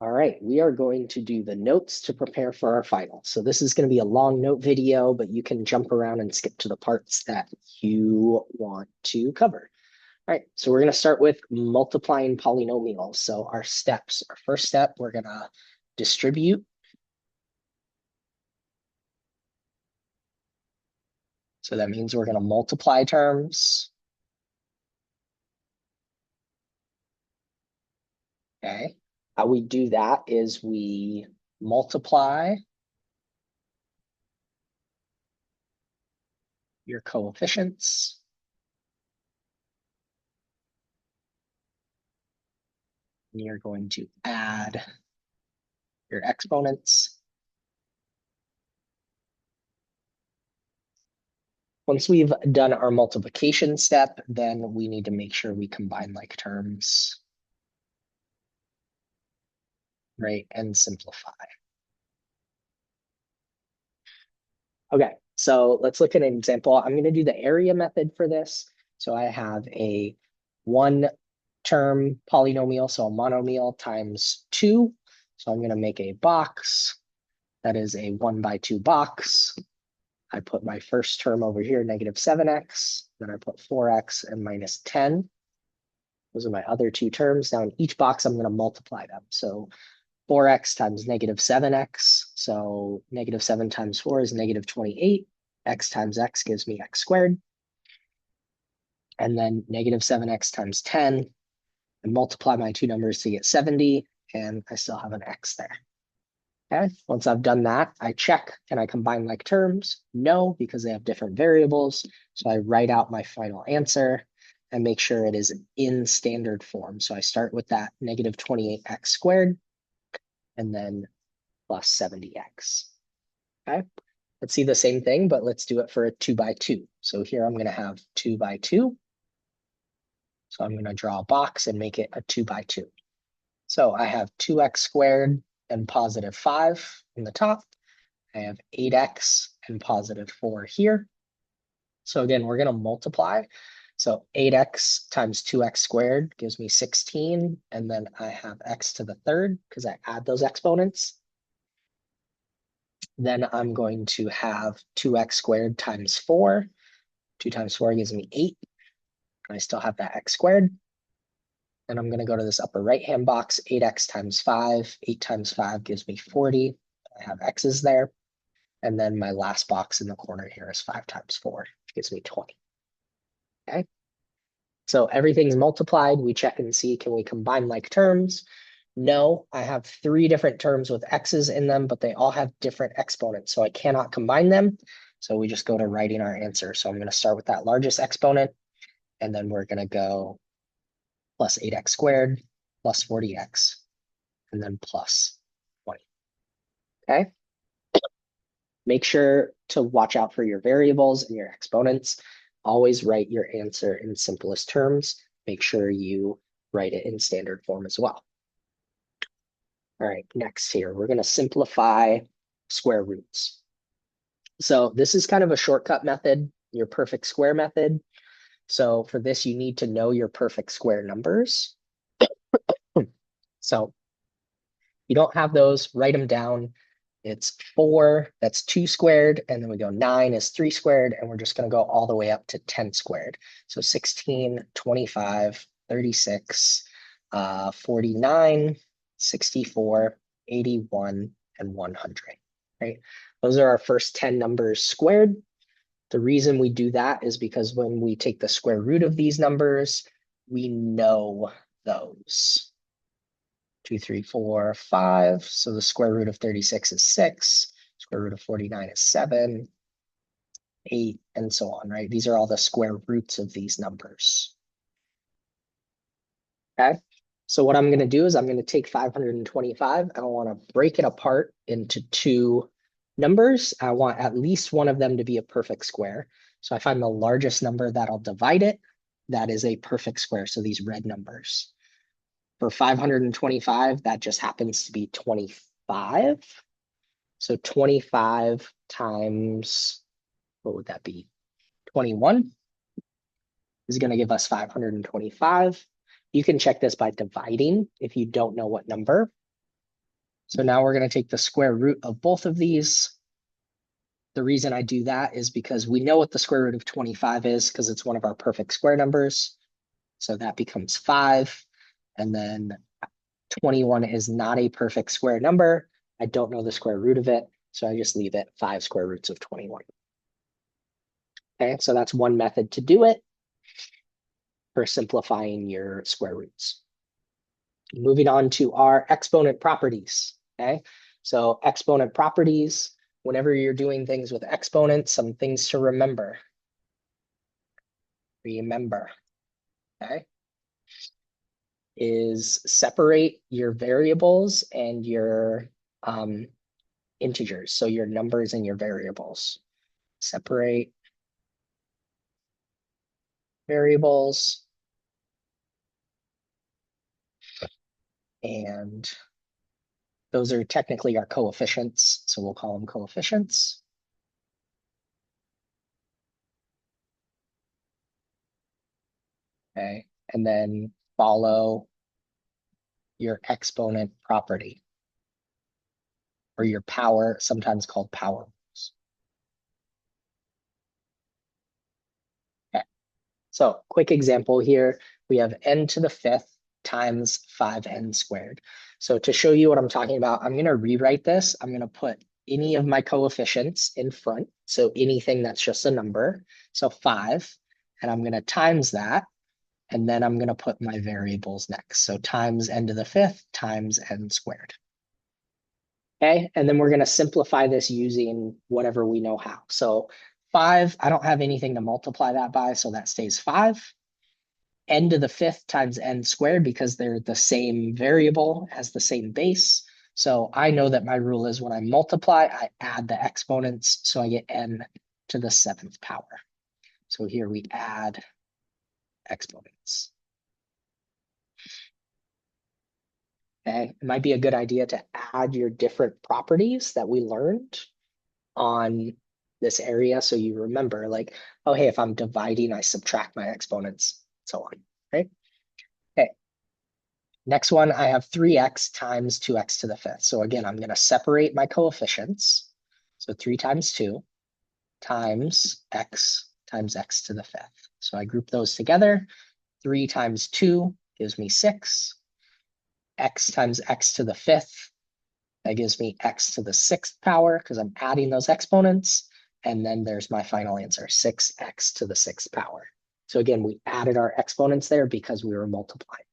All right, we are going to do the notes to prepare for our final. So this is going to be a long note video, but you can jump around and skip to the parts that you want to cover. All right, so we're going to start with multiplying polynomials. So our steps, our first step, we're going to distribute. So that means we're going to multiply terms. Okay, how we do that is we multiply your coefficients. And you're going to add your exponents. Once we've done our multiplication step, then we need to make sure we combine like terms, right, and simplify. Okay, so let's look at an example. I'm going to do the area method for this. So I have a one-term polynomial, so a monomial times 2. So I'm going to make a box that is a 1 by 2 box. I put my first term over here, negative 7x. Then I put 4x and minus 10. Those are my other two terms. Now in each box, I'm going to multiply them. So 4x times negative 7x. So negative 7 times 4 is negative 28. X times x gives me x squared. And then negative 7x times 10. And multiply my two numbers to get 70. And I still have an x there. Okay, once I've done that, I check, can I combine like terms? No, because they have different variables. So I write out my final answer and make sure it is in standard form. So I start with that negative 28x squared and then plus 70x. Okay, let's see the same thing, but let's do it for a 2 by 2. So here I'm going to have 2 by 2. So I'm going to draw a box and make it a 2 by 2. So I have 2x squared and positive 5 in the top. I have 8x and positive 4 here. So again, we're going to multiply. So 8x times 2x squared gives me 16. And then I have x to the third because I add those exponents. Then I'm going to have 2x squared times 4. 2 times 4 gives me 8. And I still have that x squared. And I'm going to go to this upper right-hand box, 8x times 5. 8 times 5 gives me 40. I have x's there. And then my last box in the corner here is 5 times 4, which gives me 20. Okay. So everything's multiplied. We check and see, can we combine like terms? No, I have 3 different terms with x's in them, but they all have different exponents. So I cannot combine them. So we just go to writing our answer. So I'm going to start with that largest exponent. And then we're going to go plus 8x squared plus 40x, and then plus 20. Okay. Make sure to watch out for your variables and your exponents. Always write your answer in simplest terms. Make sure you write it in standard form as well. All right, next here, we're going to simplify square roots. So this is kind of a shortcut method, your perfect square method. So for this, you need to know your perfect square numbers. So you don't have those, write them down. It's 4, that's 2 squared, and then we go 9 is 3 squared, and we're just going to go all the way up to 10 squared. So 16, 25, 36, 49, 64, 81, and 100, right? Those are our first 10 numbers squared. The reason we do that is because when we take the square root of these numbers, we know those. 2, 3, 4, 5. So the square root of 36 is 6. Square root of 49 is 7, 8, and so on, right? These are all the square roots of these numbers. Okay, so what I'm going to do is I'm going to take 525. I want to break it apart into 2 numbers. I want at least one of them to be a perfect square. So I find the largest number that'll divide it. That is a perfect square. So these red numbers. For 525, that just happens to be 25. So 25 times, what would that be? 21 is going to give us 525. You can check this by dividing if you don't know what number. So now we're going to take the square root of both of these. The reason I do that is because we know what the square root of 25 is because it's one of our perfect square numbers. So that becomes 5. And then 21 is not a perfect square number. I don't know the square root of it, so I just leave it 5 square roots of 21. Okay, so that's one method to do it for simplifying your square roots. Moving on to our exponent properties. Okay, so exponent properties, whenever you're doing things with exponents, some things to remember. Okay, is separate your variables and your integers, so your numbers and your variables. Separate variables and those are technically our coefficients, so we'll call them coefficients. Okay, and then follow your exponent property or your power, sometimes called power rules. Okay, so quick example here, we have n to the 5th times 5n squared. So to show you what I'm talking about, I'm going to rewrite this. I'm going to put any of my coefficients in front, so anything that's just a number, so 5, and I'm going to times that, and then I'm going to put my variables next. So times n to the 5th times n squared. Okay, and then we're going to simplify this using whatever we know how. So 5, I don't have anything to multiply that by, so that stays 5. N to the 5th times n squared because they're the same variable as the same base. So I know that my rule is when I multiply, I add the exponents, so I get n to the 7th power. So here we add exponents. Okay, it might be a good idea to add your different properties that we learned on this area so you remember, like, oh, hey, if I'm dividing, I subtract my exponents, so on, right? Okay. Next one, I have 3x times 2x to the 5th. So again, I'm going to separate my coefficients. So 3 times 2 times x to the 5th. So I group those together. 3 times 2 gives me 6. X times x to the 5th, that gives me x to the 6th power because I'm adding those exponents. And then there's my final answer, 6x to the 6th power. So again, we added our exponents there because we were multiplying.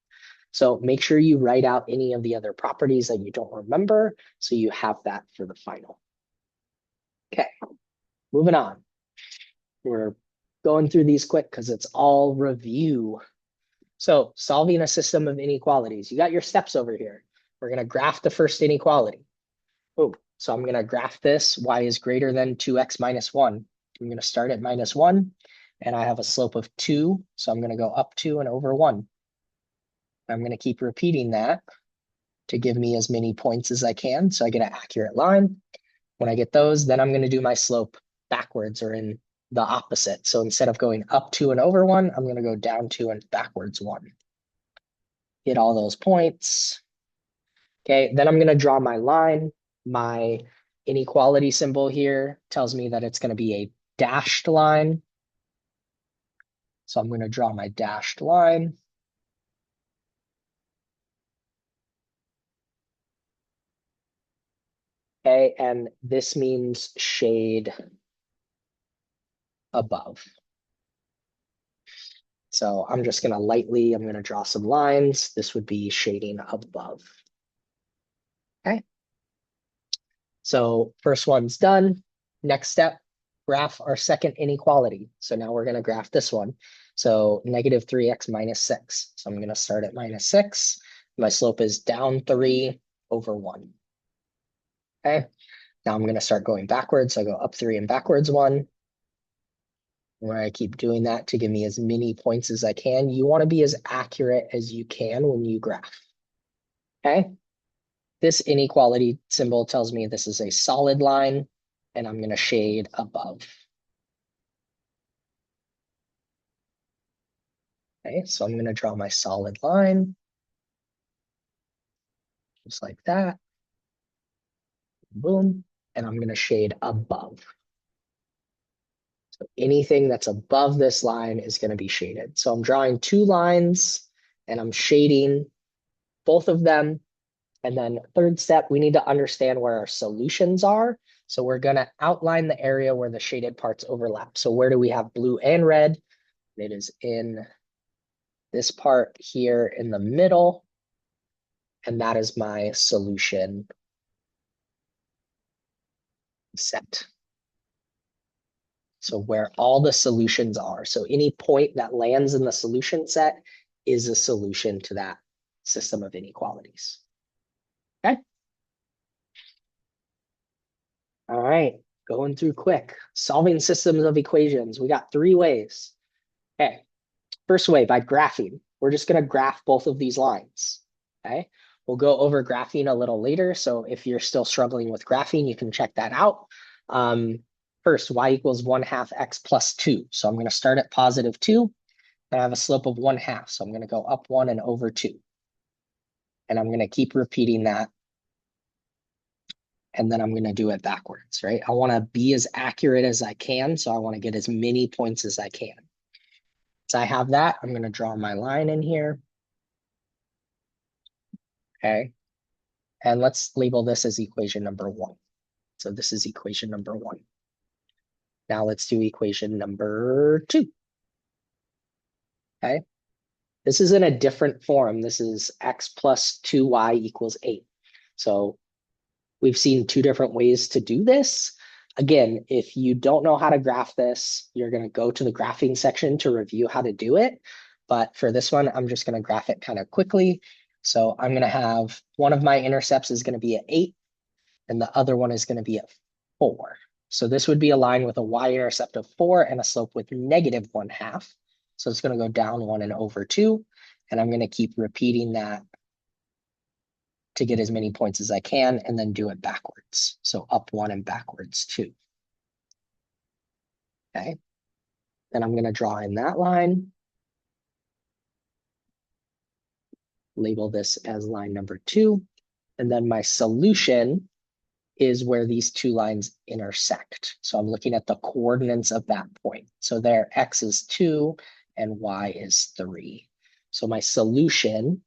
So make sure you write out any of the other properties that you don't remember, so you have that for the final. Okay, moving on. We're going through these quick because it's all review. So solving a system of inequalities. You got your steps over here. We're going to graph the first inequality. Oh, so I'm going to graph this. Y is greater than 2x minus 1. I'm going to start at -1, and I have a slope of 2, so I'm going to go up 2 and over 1. I'm going to keep repeating that to give me as many points as I can, so I get an accurate line. When I get those, then I'm going to do my slope backwards or in the opposite. So instead of going up 2 and over 1, I'm going to go down 2 and backwards 1. Get all those points. Okay, then I'm going to draw my line. My inequality symbol here tells me that it's going to be a dashed line. So I'm going to draw my dashed line. Okay, and this means shade above. So I'm just going to I'm going to draw some lines. This would be shading above. Okay. So first one's done. Next step, graph our second inequality. So now we're going to graph this one. So negative 3x minus 6. So I'm going to start at -6. My slope is down 3 over 1. Okay. Now I'm going to start going backwards. So I go up 3 and backwards 1. Where I keep doing that to give me as many points as I can. You want to be as accurate as you can when you graph. Okay. This inequality symbol tells me this is a solid line, and I'm going to shade above. Okay, so I'm going to draw my solid line, just like that. boom, and I'm going to shade above. So anything that's above this line is going to be shaded. So I'm drawing two lines and I'm shading both of them. And then third step, we need to understand where our solutions are. So we're going to outline the area where the shaded parts overlap. So where do we have blue and red? It is in this part here in the middle. And that is my solution set. So where all the solutions are. So any point that lands in the solution set is a solution to that system of inequalities. Okay. All right, going through quick. Solving systems of equations. We got three ways. Okay, first way, by graphing. We're just going to graph both of these lines. Okay, we'll go over graphing a little later. So if you're still struggling with graphing, you can check that out. First, y equals 1/2 x plus 2. So I'm going to start at positive 2. And I have a slope of 1/2. So I'm going to go up 1 and over 2. And I'm going to keep repeating that. And then I'm going to do it backwards, right? I want to be as accurate as I can. So I want to get as many points as I can. So I have that. I'm going to draw my line in here. Okay. And let's label this as equation number 1. So this is equation number 1. Now let's do equation number 2. Okay. This is in a different form. This is x plus 2y equals 8. So we've seen two different ways to do this. Again, if you don't know how to graph this, you're going to go to the graphing section to review how to do it. But for this one, I'm just going to graph it kind of quickly. So I'm going to have one of my intercepts is going to be at 8, and the other one is going to be at 4. So this would be a line with a y-intercept of 4 and a slope with negative 1/2. So it's going to go down 1 and over 2. And I'm going to keep repeating that to get as many points as I can, and then do it backwards. So up 1 and backwards 2. Okay. Then I'm going to draw in that line. Label this as line number 2. And then my solution is where these two lines intersect. So I'm looking at the coordinates of that point. So there, x is 2 and y is 3. So my solution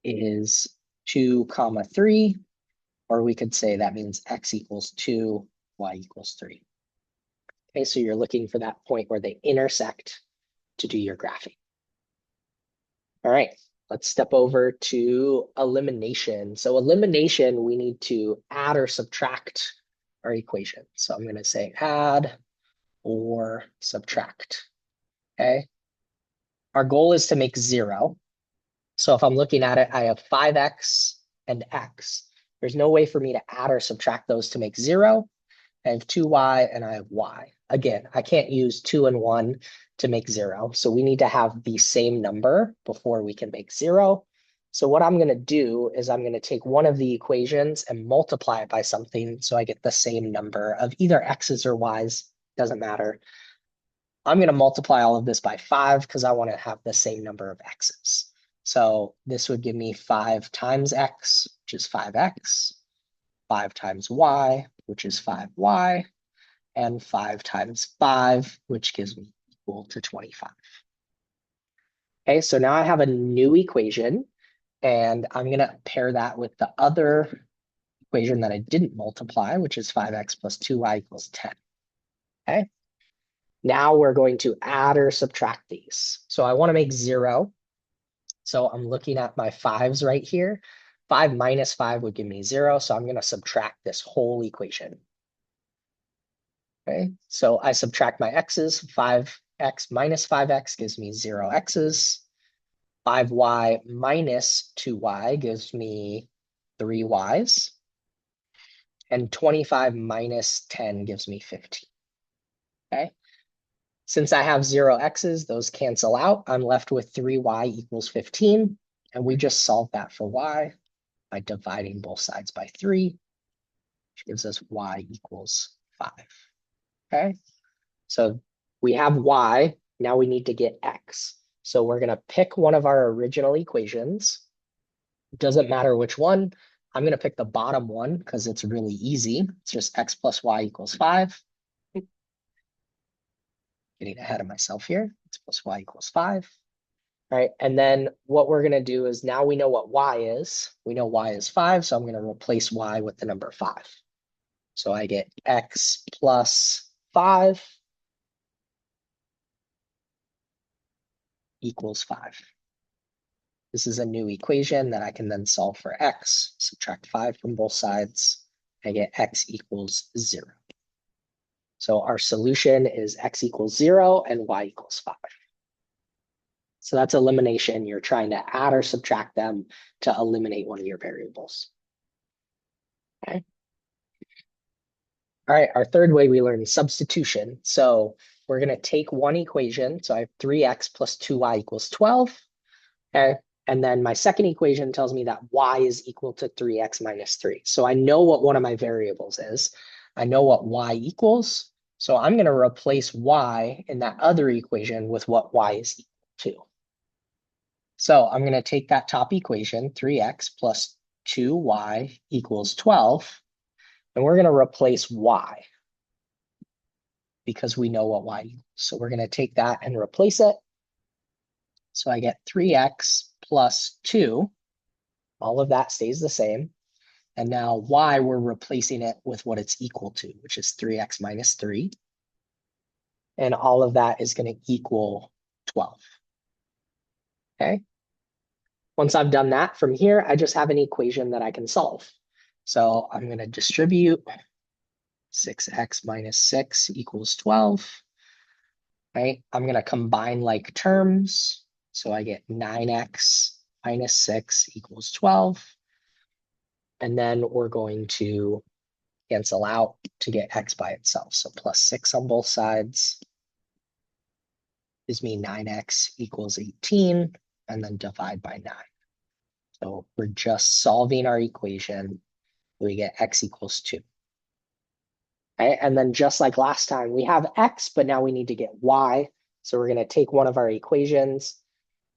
is 2, 3, or we could say that means x equals 2, y equals 3. Okay, so you're looking for that point where they intersect to do your graphing. All right, let's step over to elimination. So elimination, we need to add or subtract our equation. So I'm going to say add or subtract. Okay. Our goal is to make 0. So if I'm looking at it, I have 5x and x. There's no way for me to add or subtract those to make 0. I have 2y and I have y. Again, I can't use 2 and 1 to make 0. So we need to have the same number before we can make 0. So what I'm going to do is I'm going to take one of the equations and multiply it by something so I get the same number of either x's or y's. Doesn't matter. I'm going to multiply all of this by 5 because I want to have the same number of x's. So this would give me 5 times x, which is 5x, 5 times y, which is 5y, and 5 times 5, which gives me equal to 25. Okay, so now I have a new equation, and I'm going to pair that with the other equation that I didn't multiply, which is 5x plus 2y equals 10. Okay, now we're going to add or subtract these. So I want to make 0. So I'm looking at my 5's right here. 5 minus 5 would give me 0, so I'm going to subtract this whole equation. Okay, so I subtract my x's. 5x minus 5x gives me 0 x's. 5y minus 2y gives me 3 y's. And 25 minus 10 gives me 15. Okay, since I have 0 x's, those cancel out. I'm left with 3y equals 15. And we just solve that for y by dividing both sides by 3, which gives us y equals 5. Okay, so we have y. Now we need to get x. So we're going to pick one of our original equations. doesn't matter which one. I'm going to pick the bottom one because it's really easy. It's just x plus y equals 5. Getting ahead of myself here. X plus y equals 5. All right, and then what we're going to do is now we know what y is. We know y is 5, so I'm going to replace y with the number 5. So I get x plus 5 equals 5. This is a new equation that I can then solve for x, subtract 5 from both sides. I get x equals 0. So our solution is x equals 0 and y equals 5. So that's elimination. You're trying to add or subtract them to eliminate one of your variables. Okay. All right, our third way we learn is substitution. So we're going to take one equation. So I have 3x plus 2y equals 12. Okay. And then my second equation tells me that y is equal to 3x minus 3. So I know what one of my variables is. I know what y equals. So I'm going to replace y in that other equation with what y is equal to. So I'm going to take that top equation, 3x plus 2y equals 12, and we're going to replace y because we know what y equals. So we're going to take that and replace it. So I get 3x plus 2. All of that stays the same. And now y, we're replacing it with what it's equal to, which is 3x minus 3. And all of that is going to equal 12. Okay. Once I've done that, from here, I just have an equation that I can solve. So I'm going to distribute 6x minus 6 equals 12. Right? I'm going to combine like terms. So I get 9x minus 6 equals 12. And then we're going to cancel out to get x by itself. So plus 6 on both sides gives me 9x equals 18, and then divide by 9. So we're just solving our equation. We get x equals 2. Okay? And then just like last time, we have x, but now we need to get y. So we're going to take one of our equations.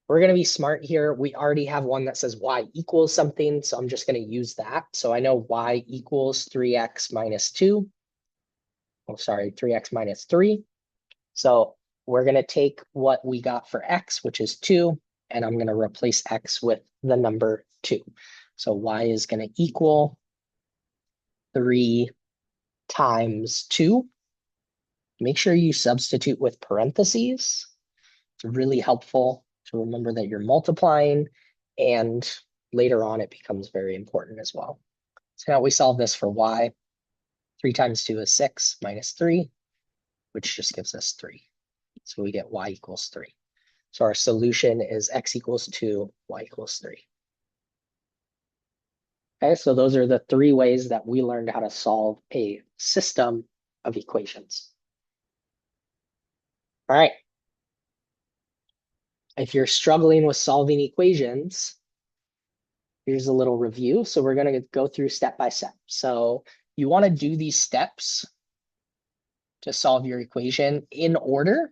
We're going to be smart here. We already have one that says y equals something, so I'm just going to use that. So I know y equals 3x minus 2. Oh, sorry, 3x minus 3. So we're going to take what we got for x, which is 2, and I'm going to replace x with the number 2. So y is going to equal 3 times 2. Make sure you substitute with parentheses. It's really helpful to remember that you're multiplying, and later on it becomes very important as well. So now we solve this for y. 3 times 2 is 6 minus 3, which just gives us 3. So we get y equals 3. So our solution is x equals 2, y equals 3. Okay, so those are the 3 ways that we learned how to solve a system of equations. All right. If you're struggling with solving equations, here's a little review. So we're going to go through step by step. So you want to do these steps to solve your equation in order.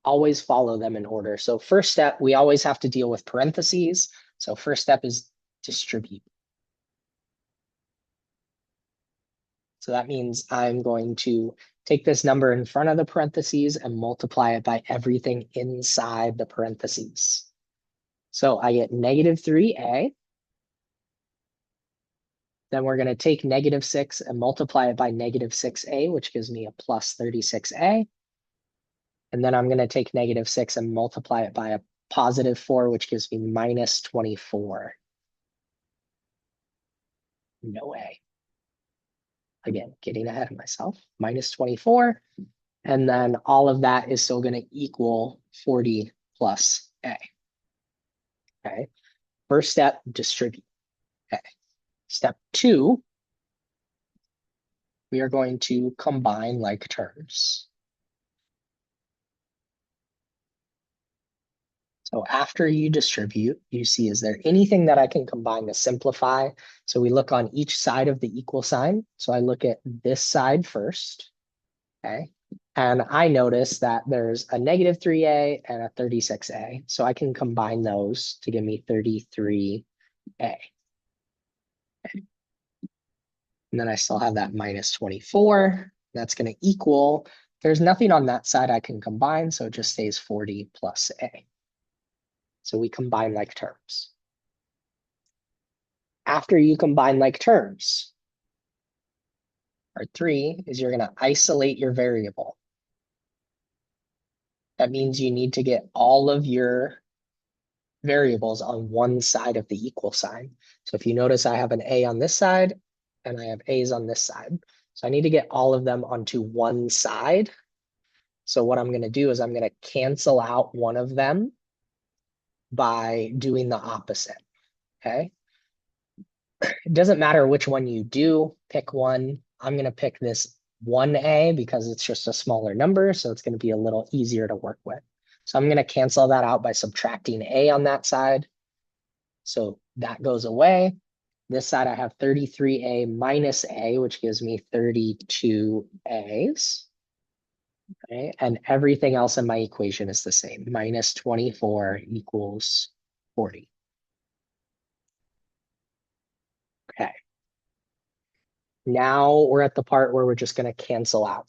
Always follow them in order. So first step, we always have to deal with parentheses. So first step is distribute. So that means I'm going to take this number in front of the parentheses and multiply it by everything inside the parentheses. So I get negative 3a. Then we're going to take negative 6 and multiply it by negative 6a, which gives me a plus 36a. And then I'm going to take negative 6 and multiply it by a positive 4, which gives me minus 24. No way. Again, getting ahead of myself. Minus 24. And then all of that is still going to equal 40 plus a. Okay. First step, distribute. Okay. Step 2, we are going to combine like terms. So after you distribute, you see, is there anything that I can combine to simplify? So we look on each side of the equal sign. So I look at this side first, okay? And I notice that there's a negative 3a and a 36a. So I can combine those to give me 33a. And then I still have that minus 24. That's going to equal, there's nothing on that side I can combine, so it just stays 40 plus a. So we combine like terms. After you combine like terms, part 3 is you're going to isolate your variable. That means you need to get all of your variables on one side of the equal sign. So if you notice, I have an a on this side and I have a's on this side. So I need to get all of them onto one side. So what I'm going to do is I'm going to cancel out one of them by doing the opposite. Okay. It doesn't matter which one you do, pick one. I'm going to pick this 1a because it's just a smaller number. So it's going to be a little easier to work with. So I'm going to cancel that out by subtracting a on that side. So that goes away. This side I have 33a minus a, which gives me 32 a's. Okay, and everything else in my equation is the same. Minus 24 equals 40. Okay. Now we're at the part where we're just going to cancel out.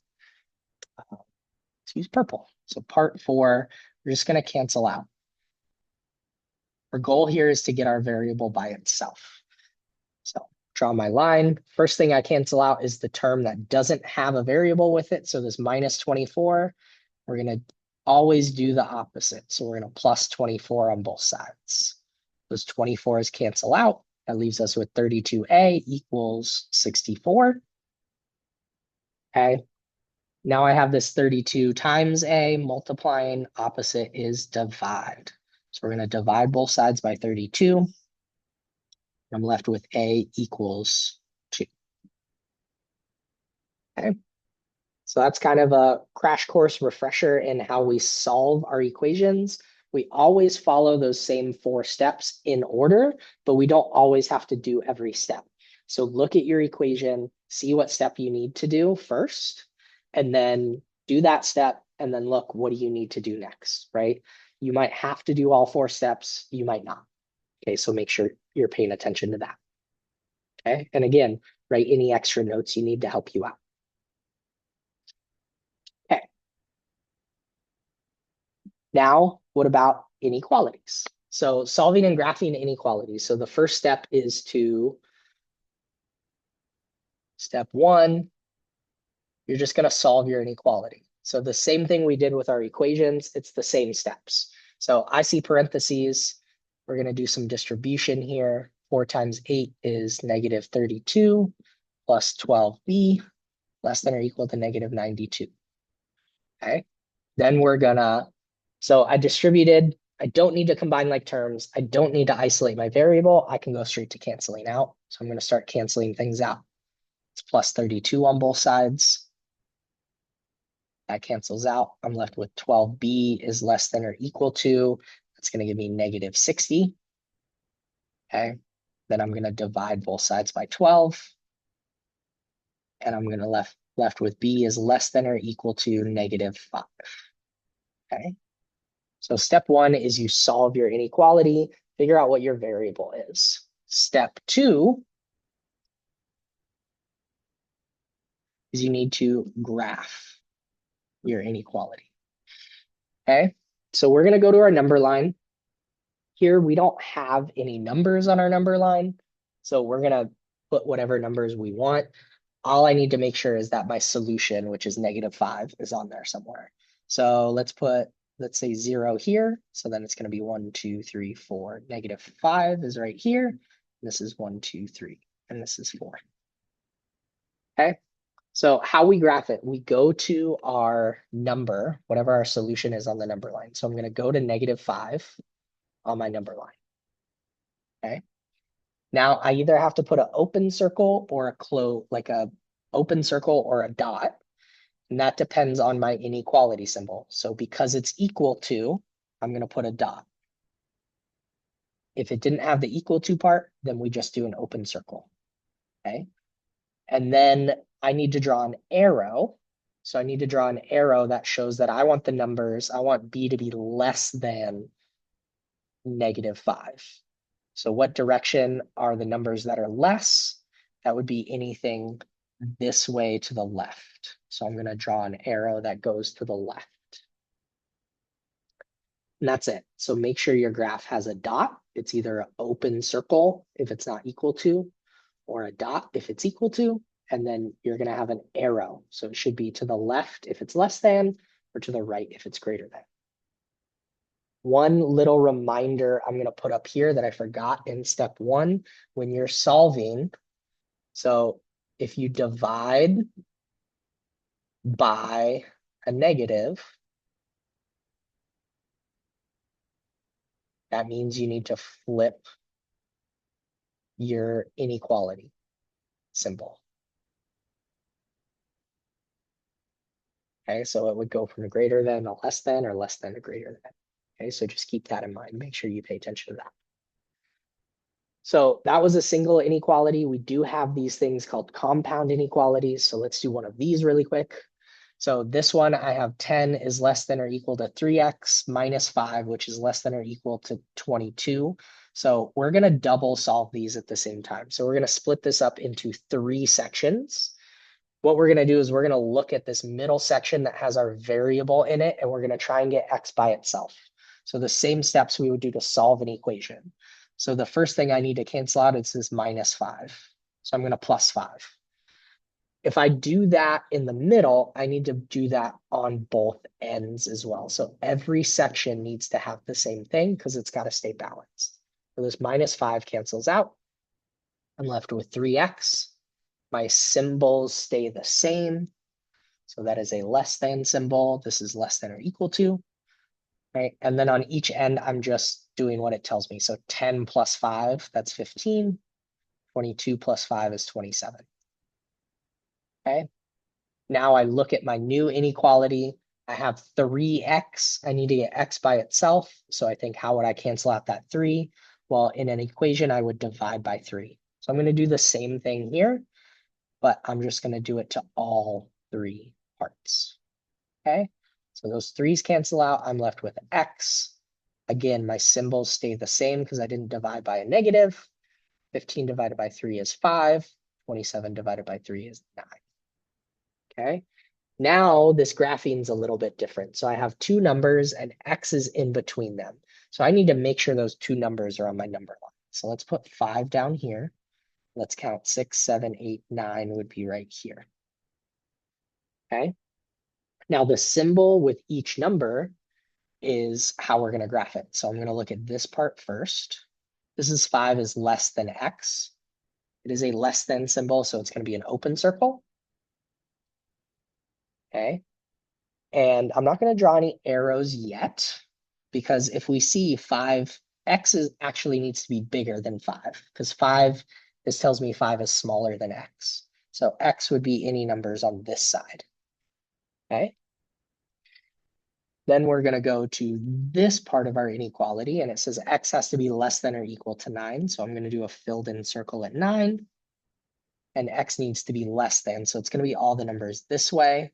Let's use purple. So part 4, we're just going to cancel out. Our goal here is to get our variable by itself. So draw my line. First thing I cancel out is the term that doesn't have a variable with it. So this minus 24, we're going to always do the opposite. So we're going to plus 24 on both sides. Those 24s cancel out. That leaves us with 32a equals 64. Okay. Now I have this 32 times a, multiplying, opposite is divide. So we're going to divide both sides by 32. I'm left with a equals 2. Okay. So that's kind of a crash course refresher in how we solve our equations. We always follow those same 4 steps in order, but we don't always have to do every step. So look at your equation, see what step you need to do first, and then do that step, and then look, what do you need to do next, right? You might have to do all 4 steps, you might not. Okay, so make sure you're paying attention to that. Okay, and again, write any extra notes you need to help you out. Okay. Now, what about inequalities? So solving and graphing inequalities. So the first step is to, step 1, you're just going to solve your inequality. So the same thing we did with our equations, it's the same steps. So I see parentheses. We're going to do some distribution here. 4 times 8 is negative 32 plus 12b less than or equal to negative 92. Okay. Then we're gonna, so I distributed, I don't need to combine like terms. I don't need to isolate my variable. I can go straight to canceling out. So I'm going to start canceling things out. It's plus 32 on both sides. That cancels out. I'm left with 12b is less than or equal to, that's going to give me negative 60. Okay. Then I'm going to divide both sides by 12. And I'm going to left with b is less than or equal to negative 5. Okay. So step 1 is you solve your inequality, figure out what your variable is. Step 2 is you need to graph your inequality. Okay, so we're going to go to our number line. Here we don't have any numbers on our number line, so we're going to put whatever numbers we want. All I need to make sure is that my solution, which is negative 5, is on there somewhere. So let's say 0 here. So then it's going to be 1, 2, 3, 4. Negative 5 is right here. This is 1, 2, 3, and this is 4. Okay. So how we graph it, we go to our number, whatever our solution is on the number line. So I'm going to go to negative 5 on my number line. Okay. Now I either have to put an open circle or a open circle or a dot. And that depends on my inequality symbol. So because it's equal to, I'm going to put a dot. If it didn't have the equal to part, then we just do an open circle. Okay. And then I need to draw an arrow So I need to draw an arrow that shows that I want the numbers, I want b to be less than -5. So what direction are the numbers that are less? That would be anything this way to the left. So I'm going to draw an arrow that goes to the left. And that's it. So make sure your graph has a dot. It's either an open circle if it's not equal to, or a dot if it's equal to, and then you're going to have an arrow. So it should be to the left if it's less than, or to the right if it's greater than. One little reminder I'm going to put up here that I forgot in step 1, when you're solving. So if you divide by a negative, that means you need to flip your inequality symbol. Okay, so it would go from a greater than a less than, or less than a greater than. Okay, so just keep that in mind. Make sure you pay attention to that. So that was a single inequality. We do have these things called compound inequalities. So let's do one of these really quick. So this one, I have 10 is less than or equal to 3x minus 5, which is less than or equal to 22. So we're going to double solve these at the same time. So we're going to split this up into 3 sections. What we're going to do is we're going to look at this middle section that has our variable in it, and we're going to try and get x by itself. So the same steps we would do to solve an equation. So the first thing I need to cancel out is this -5. So I'm going to plus 5. If I do that in the middle, I need to do that on both ends as well. So every section needs to have the same thing because it's got to stay balanced. So this -5 cancels out. I'm left with 3x. My symbols stay the same. So that is a less than symbol. This is less than or equal to. Right? And then on each end, I'm just doing what it tells me. So 10 plus 5, that's 15. 22 plus 5 is 27. Okay. Now I look at my new inequality. I have 3x. I need to get x by itself. So I think, how would I cancel out that 3? Well, in an equation, I would divide by 3. So I'm going to do the same thing here, but I'm just going to do it to all 3 parts. Okay. So those 3's cancel out. I'm left with x. Again, my symbols stay the same because I didn't divide by a negative. 15 divided by 3 is 5. 27 divided by 3 is 9. Okay. Now this graphing is a little bit different. So I have 2 numbers and x is in between them. So I need to make sure those 2 numbers are on my number line. So let's put 5 down here. Let's count 6, 7, 8, 9 would be right here. Okay. Now the symbol with each number is how we're going to graph it. So I'm going to look at this part first. This is 5 is less than x. It is a less than symbol, so it's going to be an open circle. Okay. And I'm not going to draw any arrows yet, because if we see 5, x is actually needs to be bigger than 5, because 5, this tells me 5 is smaller than x. So x would be any numbers on this side. Okay. Then we're going to go to this part of our inequality, and it says x has to be less than or equal to 9. So I'm going to do a filled in circle at 9. And x needs to be less than. So it's going to be all the numbers this way.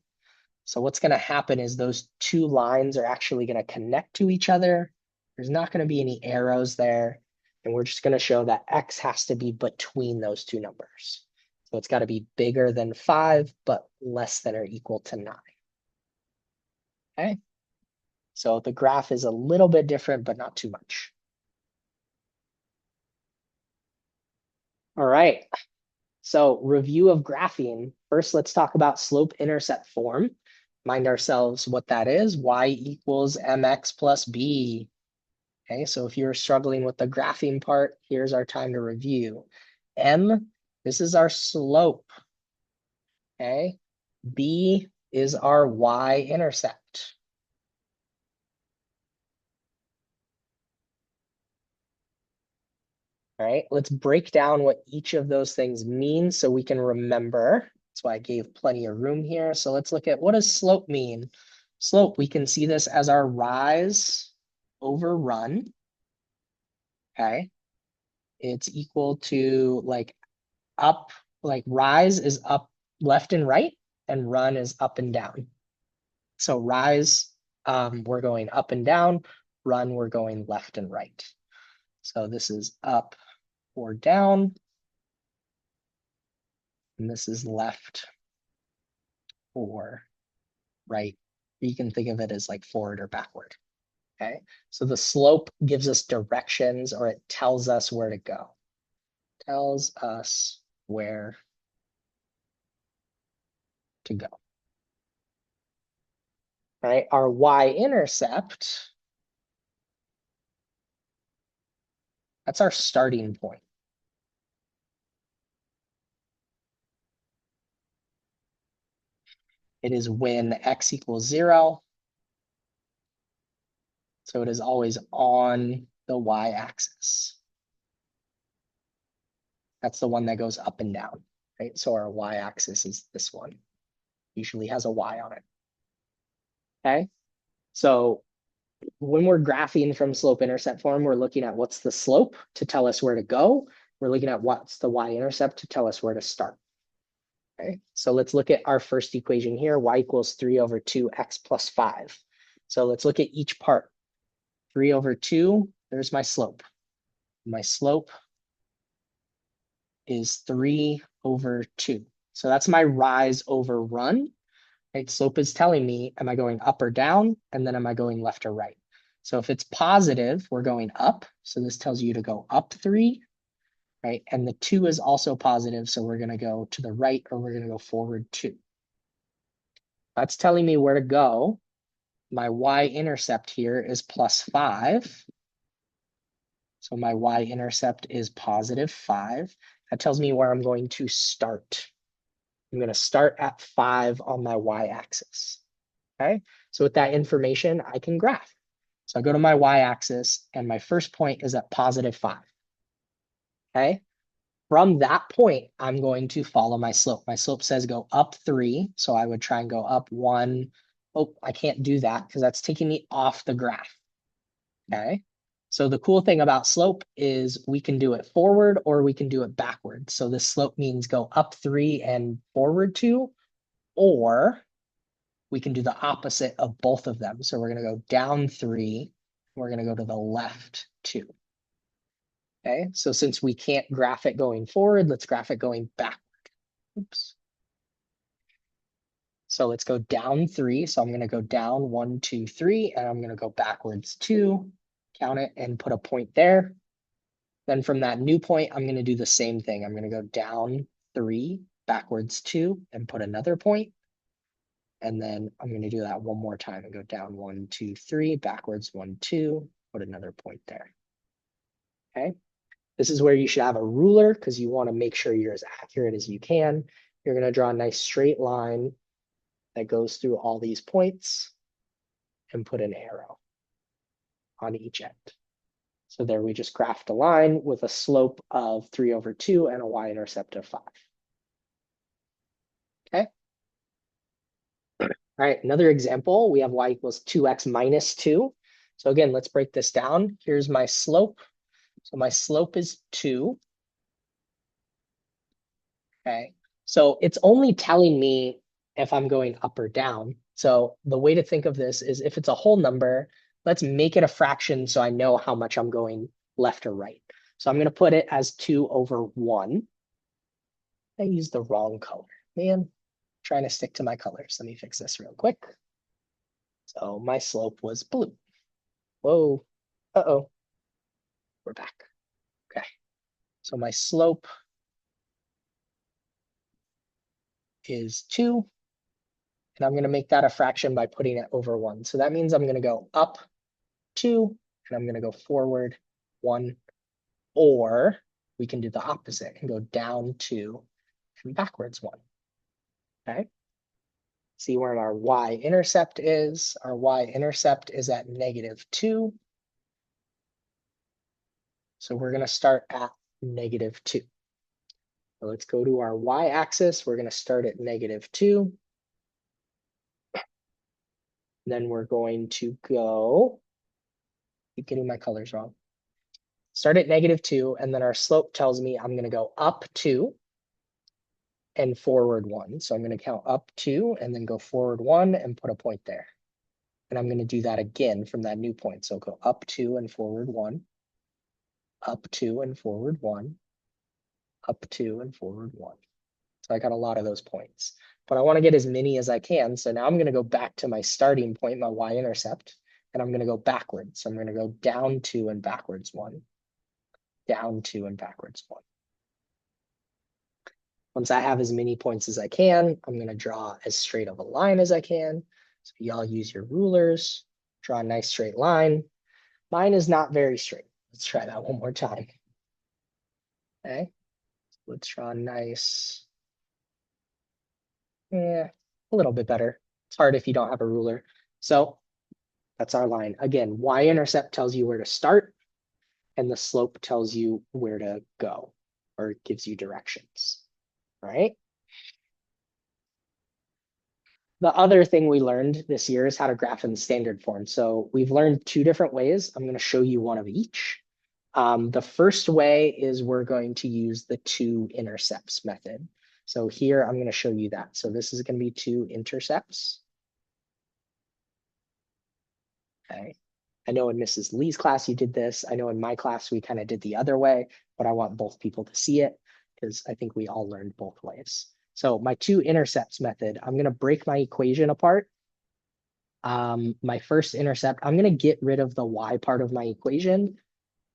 So what's going to happen is those 2 lines are actually going to connect to each other. There's not going to be any arrows there. And we're just going to show that x has to be between those 2 numbers. So it's got to be bigger than 5, but less than or equal to 9. Okay. So the graph is a little bit different, but not too much. All right. So review of graphing. First, let's talk about slope-intercept form. Remind ourselves what that is. Y equals mx plus b. Okay, so if you're struggling with the graphing part, here's our time to review. M, this is our slope. Okay, b is our y-intercept. All right, let's break down what each of those things mean so we can remember. That's why I gave plenty of room here. So let's look at, what does slope mean? Slope, we can see this as our rise over run. Okay, it's equal to like up, like rise is up left and right, and run is up and down. So rise, we're going up and down, run, we're going left and right. So this is up or down. And this is left or right. You can think of it as like forward or backward. Okay, so the slope gives us directions, or it tells us where to go. Tells us where to go. Right, our y-intercept, that's our starting point. It is when x equals 0. So it is always on the y-axis. That's the one that goes up and down, right? So our y-axis is this one. Usually has a y on it. Okay, so when we're graphing from slope-intercept form, we're looking at what's the slope to tell us where to go. We're looking at what's the y-intercept to tell us where to start. Okay, so let's look at our first equation here, y equals 3 over 2 x plus 5. So let's look at each part. 3 over 2, there's my slope. My slope is 3 over 2. So that's my rise over run. Right? Slope is telling me, am I going up or down? And then am I going left or right? So if it's positive, we're going up. So this tells you to go up 3, right? And the 2 is also positive. So we're going to go to the right, or we're going to go forward 2. That's telling me where to go. My y-intercept here is plus 5. So my y-intercept is positive 5. That tells me where I'm going to start. I'm going to start at 5 on my y-axis. Okay, so with that information, I can graph. So I go to my y-axis, and my first point is at positive 5. Okay, from that point, I'm going to follow my slope. My slope says go up 3, so I would try and go up 1. Oh, I can't do that because that's taking me off the graph. Okay, so the cool thing about slope is we can do it forward or we can do it backward. So this slope means go up 3 and forward 2, or we can do the opposite of both of them. So we're going to go down 3. We're going to go to the left 2. Okay, so since we can't graph it going forward, let's graph it going backward. Oops. So let's go down 3. So I'm going to go down 1, 2, 3, and I'm going to go backwards 2, count it, and put a point there. Then from that new point, I'm going to do the same thing. I'm going to go down 3, backwards 2, and put another point. And then I'm going to do that one more time and go down 1, 2, 3, backwards 1, 2, put another point there. Okay, this is where you should have a ruler because you want to make sure you're as accurate as you can. You're going to draw a nice straight line that goes through all these points and put an arrow on each end. So there we just graphed a line with a slope of 3 over 2 and a y-intercept of 5. Okay. All right, another example, we have y equals 2x minus 2. So again, let's break this down. Here's my slope. So my slope is 2. Okay, so it's only telling me if I'm going up or down. So the way to think of this is if it's a whole number, let's make it a fraction so I know how much I'm going left or right. So I'm going to put it as 2 over 1. I used the wrong color. Man, trying to stick to my colors. Let me fix this real quick. So my slope was blue. Whoa. Uh-oh. We're back. Okay. So my slope is 2. And I'm going to make that a fraction by putting it over 1. So that means I'm going to go up 2, and I'm going to go forward 1. Or we can do the opposite and go down 2 and backwards 1. Okay. See where our y-intercept is. Our y-intercept is at -2. So we're going to start at -2. So let's go to our y-axis. We're going to start at -2. Then we're going to go, keep getting my colors wrong. Start at -2, and then our slope tells me I'm going to go up 2. and forward 1. So I'm going to count up 2 and then go forward 1 and put a point there. And I'm going to do that again from that new point. So go up 2 and forward 1, up 2 and forward 1, up 2 and forward 1. So I got a lot of those points, but I want to get as many as I can. So now I'm going to go back to my starting point, my y-intercept, and I'm going to go backwards. So I'm going to go down 2 and backwards 1, down 2 and backwards 1. Once I have as many points as I can, I'm going to draw as straight of a line as I can. So y'all use your rulers, draw a nice straight line. Mine is not very straight. Let's try that one more time. Okay, let's draw a nice, a little bit better. It's hard if you don't have a ruler. So that's our line. Again, y-intercept tells you where to start, and the slope tells you where to go, or gives you directions, right? The other thing we learned this year is how to graph in standard form. So we've learned 2 different ways. I'm going to show you one of each. The first way is we're going to use the 2 intercepts method. So here I'm going to show you that. So this is going to be 2 intercepts. Okay. I know in Mrs. Lee's class you did this. I know in my class we kind of did the other way, but I want both people to see it because I think we all learned both ways. So my 2 intercepts method, I'm going to break my equation apart. My first intercept, I'm going to get rid of the y part of my equation.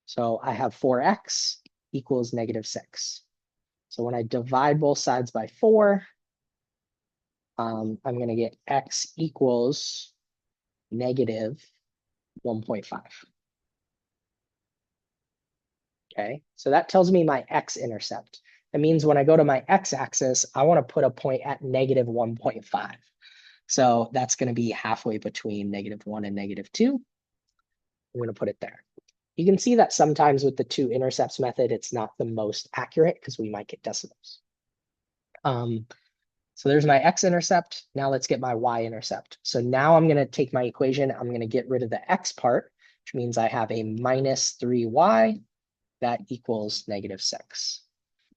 So I have 4x equals -6. So when I divide both sides by 4, I'm going to get x equals -1.5. Okay, so that tells me my x-intercept. That means when I go to my x-axis, I want to put a point at -1.5. So that's going to be halfway between -1 and -2. I'm going to put it there. You can see that sometimes with the 2 intercepts method, it's not the most accurate because we might get decimals. So there's my x-intercept. Now let's get my y-intercept. So now I'm going to take my equation. I'm going to get rid of the x part, which means I have a -3y. That equals -6.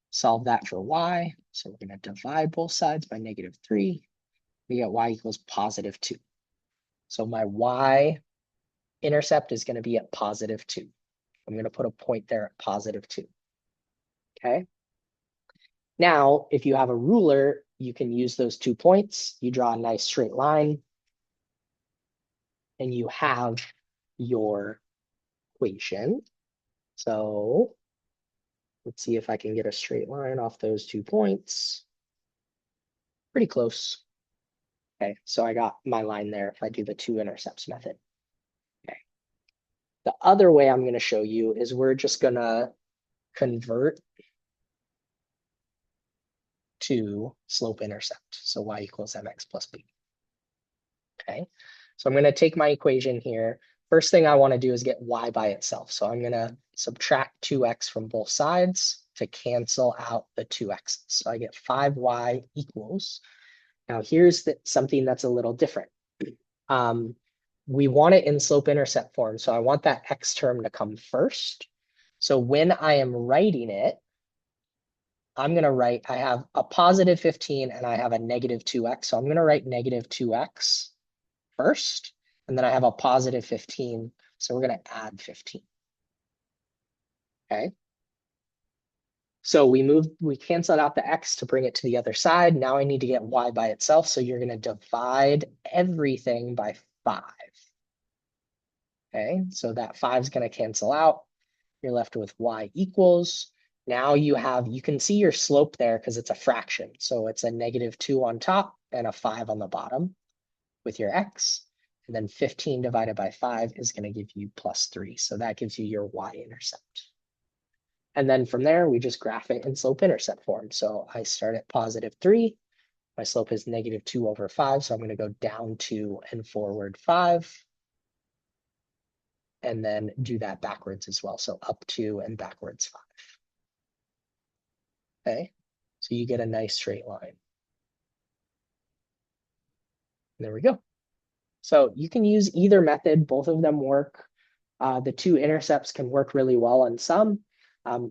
Solve that for y. So we're going to divide both sides by -3. We get y equals +2. So my y-intercept is going to be at +2. I'm going to put a point there at +2. Okay. Now, if you have a ruler, you can use those 2 points. You draw a nice straight line, and you have your equation. So let's see if I can get a straight line off those 2 points. Pretty close. Okay, so I got my line there if I do the 2 intercepts method. Okay. The other way I'm going to show you is we're just going to convert to slope intercept. So y equals mx plus b. Okay, so I'm going to take my equation here. First thing I want to do is get y by itself. So I'm going to subtract 2x from both sides to cancel out the 2x's. So I get 5y equals. Now here's something that's a little different. We want it in slope intercept form. So I want that x term to come first. So when I am writing it, I'm going to write, I have a +15 and I have a -2x. So I'm going to write -2x first, and then I have a +15. So we're going to add 15. Okay. So we canceled out the x to bring it to the other side. Now I need to get y by itself. So you're going to divide everything by 5. Okay, so that 5 is going to cancel out. You're left with y equals. Now you can see your slope there because it's a fraction. So it's a -2 on top and a 5 on the bottom with your x. And then 15 divided by 5 is going to give you +3. So that gives you your y-intercept. And then from there, we just graph it in slope-intercept form. So I start at +3. My slope is -2/5. So I'm going to go down 2 and forward 5. And then do that backwards as well. So up 2 and backwards 5. Okay, so you get a nice straight line. There we go. So you can use either method. Both of them work. The 2 intercepts can work really well on some.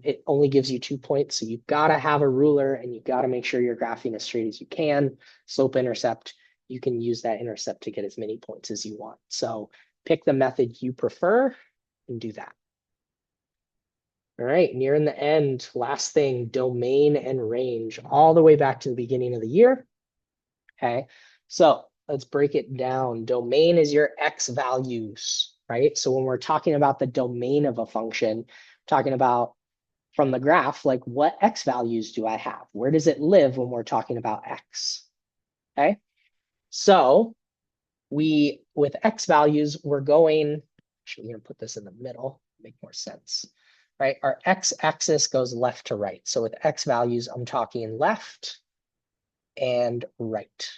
It only gives you 2 points, so you've got to have a ruler and you've got to make sure you're graphing as straight as you can. Slope intercept, you can use that intercept to get as many points as you want. So pick the method you prefer and do that. All right, nearing the end, last thing, domain and range, all the way back to the beginning of the year. Okay, so let's break it down. Domain is your X values, right? So when we're talking about the domain of a function, talking about from the graph, like what X values do I have? Where does it live when we're talking about X? Okay, so with X values, we're going, actually, we're gonna put this in the middle, make more sense, right? Our X axis goes left to right. So with X values, I'm talking left and right.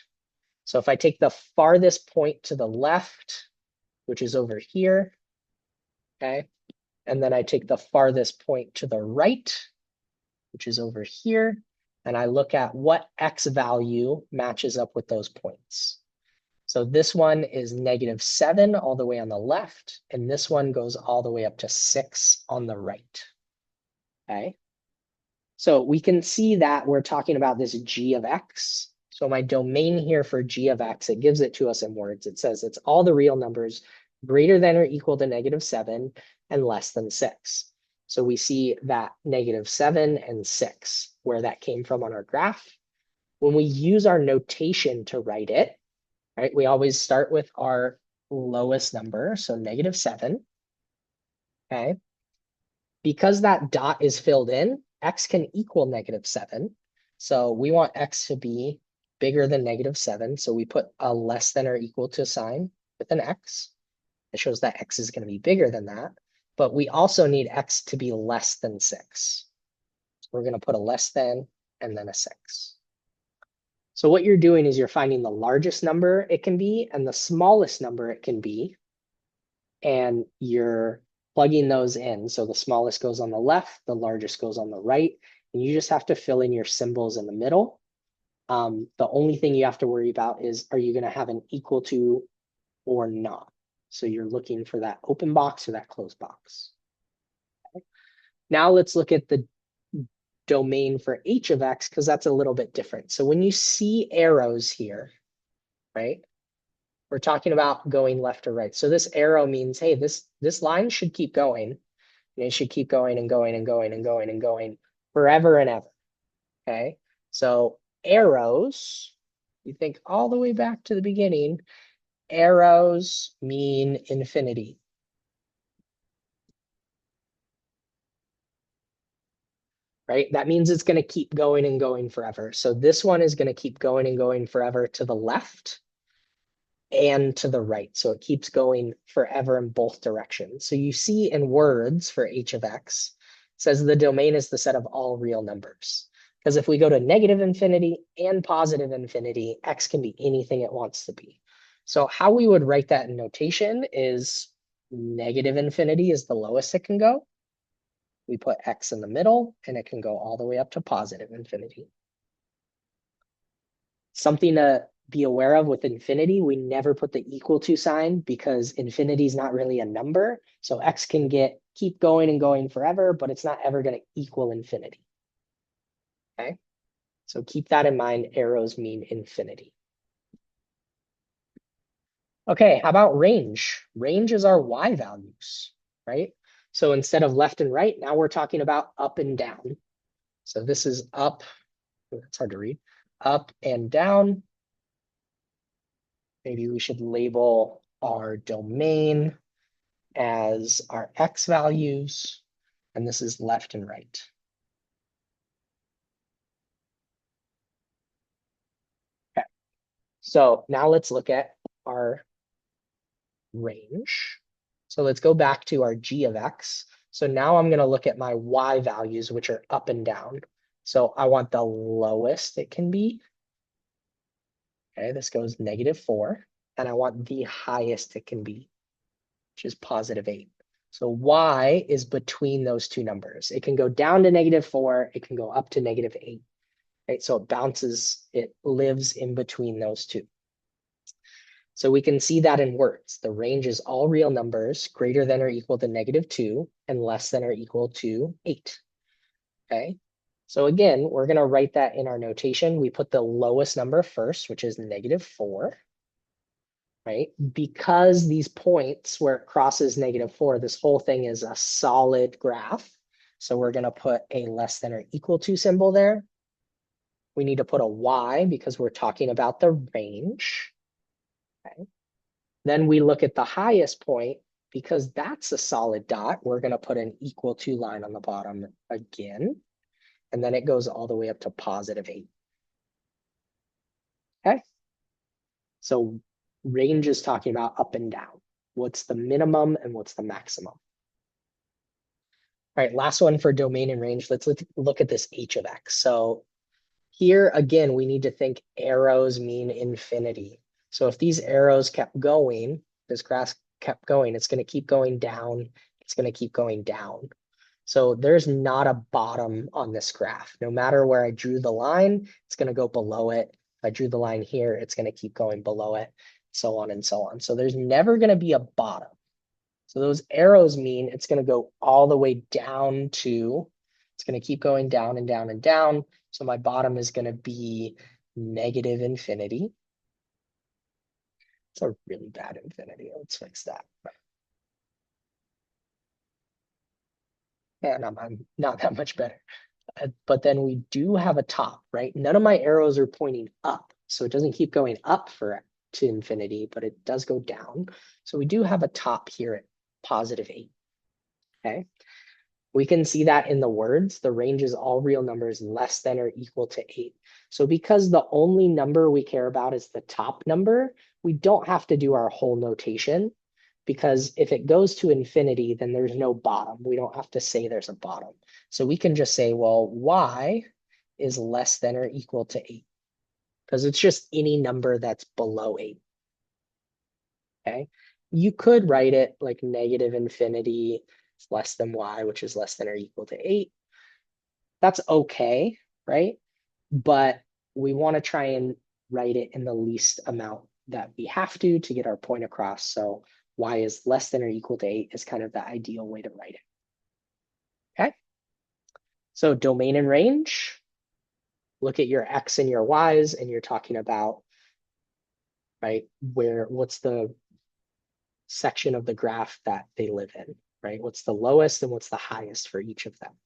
So if I take the farthest point to the left, which is over here, okay, and then I take the farthest point to the right, which is over here, and I look at what X value matches up with those points. So this one is -7 all the way on the left, and this one goes all the way up to 6 on the right. Okay. So we can see that we're talking about this g of x. So my domain here for g of x, it gives it to us in words. It says it's all the real numbers greater than or equal to -7 and less than 6. So we see that -7 and 6, where that came from on our graph. When we use our notation to write it, right, we always start with our lowest number, so -7. Okay. Because that dot is filled in, x can equal -7. So we want x to be bigger than -7. So we put a less than or equal to sign with an x. It shows that x is going to be bigger than that. But we also need x to be less than 6. So we're going to put a less than and then a 6. So what you're doing is you're finding the largest number it can be and the smallest number it can be. And you're plugging those in. So the smallest goes on the left, the largest goes on the right, and you just have to fill in your symbols in the middle. The only thing you have to worry about is, are you going to have an equal to or not? So you're looking for that open box or that closed box. Okay. Now let's look at the domain for h of x, because that's a little bit different. So when you see arrows here, right, we're talking about going left or right. So this arrow means, hey, this line should keep going. And it should keep going and going and going and going and going forever and ever. Okay. So arrows, you think all the way back to the beginning, arrows mean infinity. Right? That means it's going to keep going and going forever. So this one is going to keep going and going forever to the left and to the right. So it keeps going forever in both directions. So you see in words for h of x, it says the domain is the set of all real numbers. Because if we go to -infinity and +infinity, x can be anything it wants to be. So how we would write that in notation is -infinity is the lowest it can go. We put x in the middle, and it can go all the way up to +infinity. Something to be aware of with infinity, we never put the equal to sign because infinity is not really a number. So x can keep going and going forever, but it's not ever going to equal infinity. Okay, so keep that in mind. Arrows mean infinity. Okay, how about range? Range is our y values, right? So instead of left and right, now we're talking about up and down. So this is up, it's hard to read, up and down. Maybe we should label our domain as our x values, and this is left and right. Okay, so now let's look at our range. So let's go back to our g of x. So now I'm going to look at my y values, which are up and down. So I want the lowest it can be. Okay, this goes -4. And I want the highest it can be, which is +8. So y is between those two numbers. It can go down to -4. It can go up to -8. Right? So it bounces, it lives in between those two. So we can see that in words. The range is all real numbers greater than or equal to -2 and less than or equal to 8. okay? So again, we're going to write that in our notation. We put the lowest number first, which is -4, right? Because these points where it crosses -4, this whole thing is a solid graph. So we're going to put a less than or equal to symbol there. We need to put a y because we're talking about the range. Okay. Then we look at the highest point. Because that's a solid dot, we're going to put an equal to line on the bottom again. And then it goes all the way up to +8. Okay. So range is talking about up and down. What's the minimum and what's the maximum? All right, last one for domain and range. Let's look at this h of x. So here, again, we need to think arrows mean infinity. So if these arrows kept going, this graph kept going, it's going to keep going down. It's going to keep going down. So there's not a bottom on this graph. No matter where I drew the line, it's going to go below it. If I drew the line here, it's going to keep going below it, so on and so on. So there's never going to be a bottom. So those arrows mean it's going to go all the way down to, it's going to keep going down and down and down. So my bottom is going to be -infinity. It's a really bad infinity. Let's fix that. And I'm not that much better. But then we do have a top, right? None of my arrows are pointing up. So it doesn't keep going up to infinity, but it does go down. So we do have a top here at +8. Okay. We can see that in the words, the range is all real numbers less than or equal to 8. So because the only number we care about is the top number, we don't have to do our whole notation, because if it goes to infinity, then there's no bottom. We don't have to say there's a bottom. So we can just say, well, y is less than or equal to 8, because it's just any number that's below 8. Okay. You could write it like -infinity is less than y, which is less than or equal to 8. That's okay, right? But we want to try and write it in the least amount that we have to get our point across. So y is less than or equal to 8 is kind of the ideal way to write it. Okay. So domain and range, look at your x and your y's, and you're talking about, right, what's the section of the graph that they live in, right? What's the lowest and what's the highest for each of them?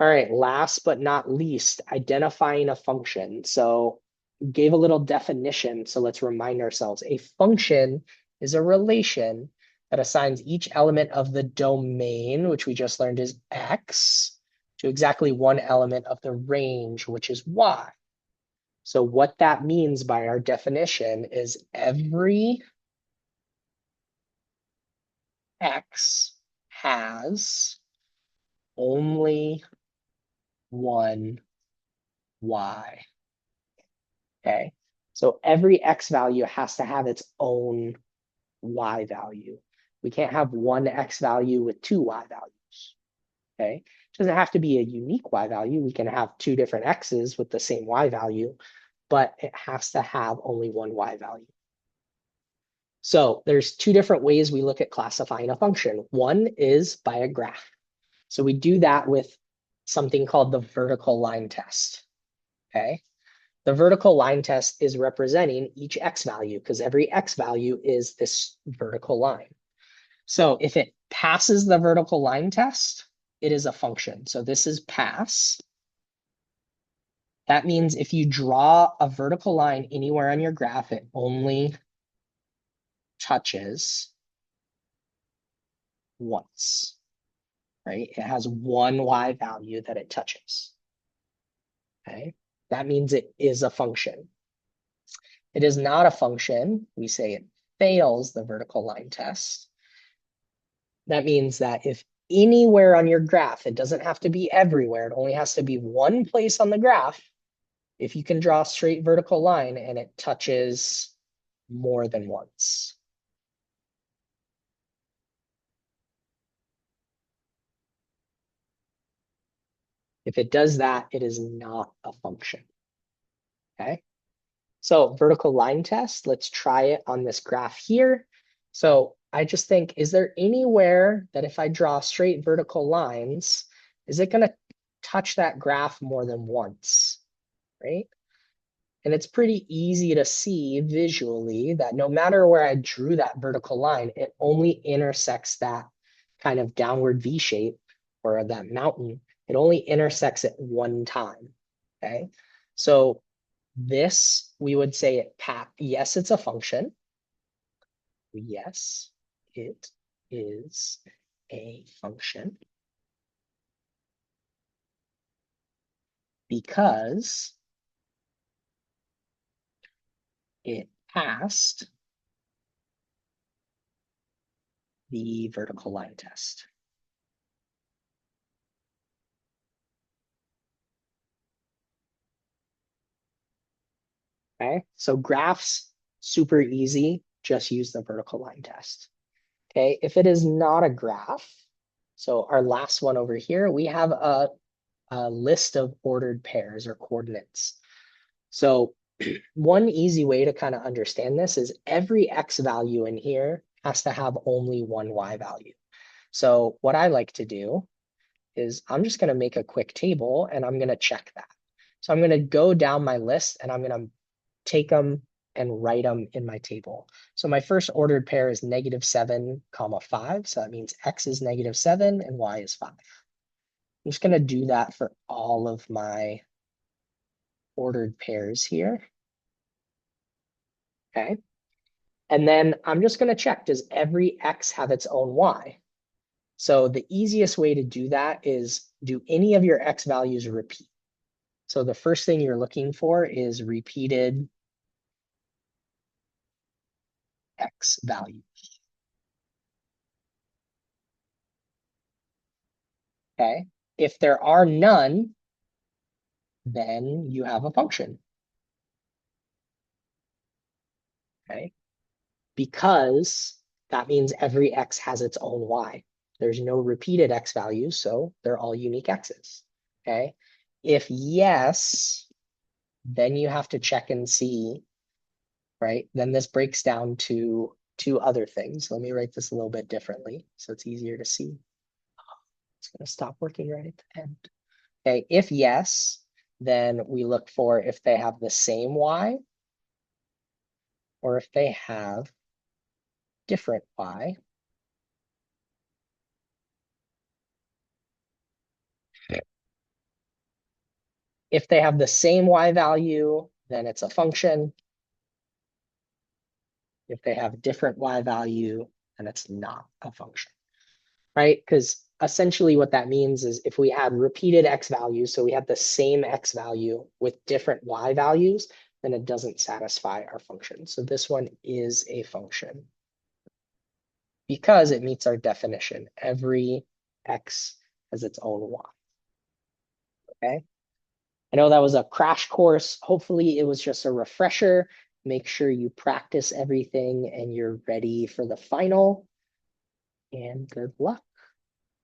All right, last but not least, identifying a function. So gave a little definition, so let's remind ourselves. A function is a relation that assigns each element of the domain, which we just learned is x, to exactly one element of the range, which is y. So what that means by our definition is every x has only one y. Okay, so every x value has to have its own y value. We can't have one x value with two y values. Okay, it doesn't have to be a unique y value. We can have two different x's with the same y value, but it has to have only one y value. So there's two different ways we look at classifying a function. One is by a graph. So we do that with something called the vertical line test. Okay. The vertical line test is representing each x value, because every x value is this vertical line. So if it passes the vertical line test, it is a function. So this is pass. That means if you draw a vertical line anywhere on your graph, it only touches once, right? It has one y value that it touches. Okay, that means it is a function. It is not a function. We say it fails the vertical line test. That means that if anywhere on your graph, it doesn't have to be everywhere, it only has to be one place on the graph. If you can draw a straight vertical line and it touches more than once. If it does that, it is not a function. Okay. So vertical line test, let's try it on this graph here. So I just think, is there anywhere that if I draw straight vertical lines, is it going to touch that graph more than once, right? And it's pretty easy to see visually that no matter where I drew that vertical line, it only intersects that kind of downward V shape or that mountain. It only intersects it one time, okay? So this, we would say yes, it's a function. Yes, it is a function because it passed the vertical line test. Okay, so graphs, super easy, just use the vertical line test. Okay, if it is not a graph, so our last one over here, we have a list of ordered pairs or coordinates. So one easy way to kind of understand this is every X value in here has to have only one Y value. So what I like to do is I'm just going to make a quick table and I'm going to check that. So I'm going to go down my list and I'm going to take them and write them in my table. So my first ordered pair is -7, 5. So that means X is -7 and Y is 5. I'm just going to do that for all of my ordered pairs here. Okay. And then I'm just going to check, does every X have its own Y? So the easiest way to do that is, do any of your X values repeat? So the first thing you're looking for is repeated X value. Okay. If there are none, then you have a function. Okay. Because that means every X has its own Y. There's no repeated X values, so they're all unique X's. Okay. If yes, then you have to check and see, right? Then this breaks down to two other things. Let me write this a little bit differently so it's easier to see. It's going to stop working right at the end. Okay, if yes, then we look for if they have the same Y or if they have different Y. If they have the same Y value, then it's a function. If they have a different Y value, then it's not a function, right? Because essentially what that means is if we had repeated X values, so we had the same X value with different Y values, then it doesn't satisfy our function. So this one is a function because it meets our definition. Every X has its own Y. Okay. I know that was a crash course. Hopefully it was just a refresher. Make sure you practice everything and you're ready for the final. And good luck.